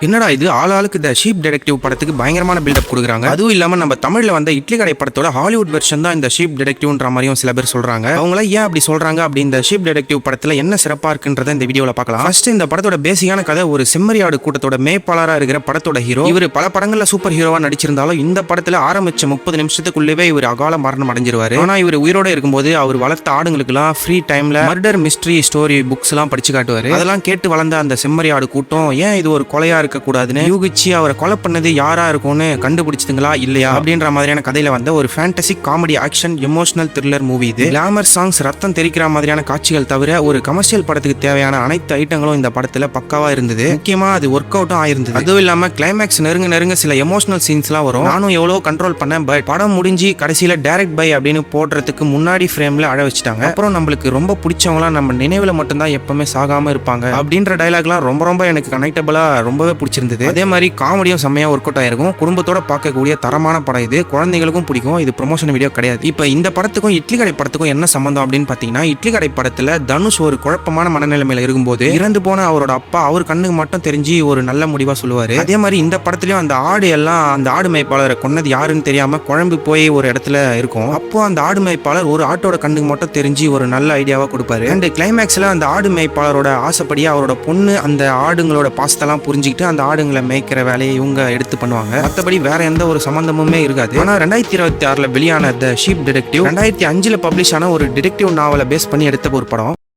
என்னடா இது ஆளாளுக்கு இந்த ஷீப் டிடெக்டிவ் படத்துக்கு பயங்கரமான பில்டப் கொடுக்குறாங்க. அதுவும் இல்லாம நம்ம தமிழ்ல வந்த இட்லி கடை படத்தோட ஹாலிவுட் வெர்ஷன் தான் இந்த ஷீப் டிடெக்டிவ்ன்ற மாதிரியும் சில பேர் சொல்றாங்க. அவங்கள ஏன் அப்படி சொல்றாங்க அப்படி இந்த ஷீப் டிடெக்டிவ் படத்துல என்ன சிறப்பா இருக்குன்றத இந்த வீடியோல பார்க்கலாம். ஃபர்ஸ்ட் இந்த படத்தோட பேசிக்கான கதை ஒரு செம்மறியாடு கூட்டத்தோட மேய்ப்பாளரா இருக்கிற படத்தோட ஹீரோ. இவர் பல படங்கள்ல சூப்பர் ஹீரோவா நடிச்சிருந்தாலும் இந்த படத்துல ஆரம்பிச்ச 30 நிமிஷத்துக்குள்ளவே இவர் அகால மரணம் அடைஞ்சிருவாரு. ஆனா இவர் உயிரோட இருக்கும்போது அவர் வளர்த்த ஆடுங்களுக்கு எல்லாம் ஃப்ரீ டைம்ல மர்டர் மிஸ்ட்ரி ஸ்டோரி புக்ஸ் எல்லாம் படிச்சு காட்டுவாரு. அதெல்லாம் கேட்டு வளர்ந்த அந்த செம்மறியாடு கூட்டம் ஏன் இது ஒரு கொலையா இருக்க கூடாதுன்னு யூகிச்சு அவரை கொலை பண்ணது யாரா இருக்கும்னு கண்டுபிடிச்சதுங்களா இல்லையா அப்படின்ற மாதிரியான கதையில வந்த ஒரு fantasy comedy action emotional thriller movie இது. கிளாமர் சாங்ஸ் ரத்தம் தெரிக்கிற மாதிரியான காட்சிகள் தவிர ஒரு கமர்ஷியல் படத்துக்கு தேவையான அனைத்து ஐட்டங்களும் இந்த படத்துல பக்காவா இருந்தது. முக்கியமா அது ஒர்க் அவுட்டும் ஆயிருந்தது. அதுவும் இல்லாம கிளைமேக்ஸ் நெருங்க சில எமோஷனல் சீன்ஸ் எல்லாம் வரும். நானும் எவ்வளவு கண்ட்ரோல் பண்ணேன். பட் படம் முடிஞ்சு கடைசியில டைரக்ட் பை அப்படின்னு போடுறதுக்கு முன்னாடி ஃப்ரேம்ல அழ வச்சுட்டாங்க. அப்புறம் நம்மளுக்கு ரொம்ப பிடிச்சவங்களாம் நம்ம நினைவுல மட்டும்தான் எப்பவுமே சாகாம இருப்பாங்க அப்படின்ற டைலாக்லாம் ரொம்ப எனக்கு கனெக்டபிளா ரொம்பவே பிடிச்சிருந்தது. அதே மாதிரி காமெடியும் செம்மையா ஒர்க் அவுட் ஆயிருக்கும். குடும்பத்தோட பார்க்கக்கூடிய தரமான படம் இது. குழந்தைகளுக்கும் பிடிக்கும். இது ப்ரொமோஷன் வீடியோ கிடையாது. இப்போ இந்த படத்துக்கும் இட்லி கடை படத்துக்கும் என்ன சம்பந்தம் அப்படின்னு பாத்தீங்கன்னா, இட்லி கடை படத்துல தனுஷ் ஒரு குழப்பமான மனநிலைமையில இருக்கும்போது இறந்து போன அவரோட அப்பா அவர் கண்ணுக்கு மட்டும் தெரிஞ்சு ஒரு நல்ல முடிவா சொல்லுவாரு. அதே மாதிரி இந்த படத்துலயும் அந்த ஆடு எல்லாம் அந்த ஆடு மேய்ப்பாளரை கொன்னது யாருன்னு தெரியாம குழம்பு போய் ஒரு இடத்துல இருக்கும். அப்போ அந்த ஆடு மேய்ப்பாளர் ஒரு ஆட்டோட கண்ணுக்கு மட்டும் தெரிஞ்சு ஒரு நல்ல ஐடியாவா கொடுப்பாரு. அண்ட் கிளைமேக்ஸ்ல அந்த ஆடு மேய்ப்பாளரோட ஆசைப்படியே அவரோட பொண்ணு அந்த ஆடுங்களோட பாசத்தெல்லாம் புரிஞ்சுக்கிட்டு அந்த ஆடுங்களை மேய்க்கிற வேலையை இவங்க எடுத்து பண்ணுவாங்க. மற்றபடி வேற எந்த ஒரு சம்பந்தமுமே இருக்காது. ஆனா 2026 வெளியான த ஷீப் டிடெக்டிவ் 2005 பப்ளிஷ் ஆன ஒரு டிடெக்டிவ் நாவலை பேஸ் பண்ணி எடுத்த ஒரு படம்.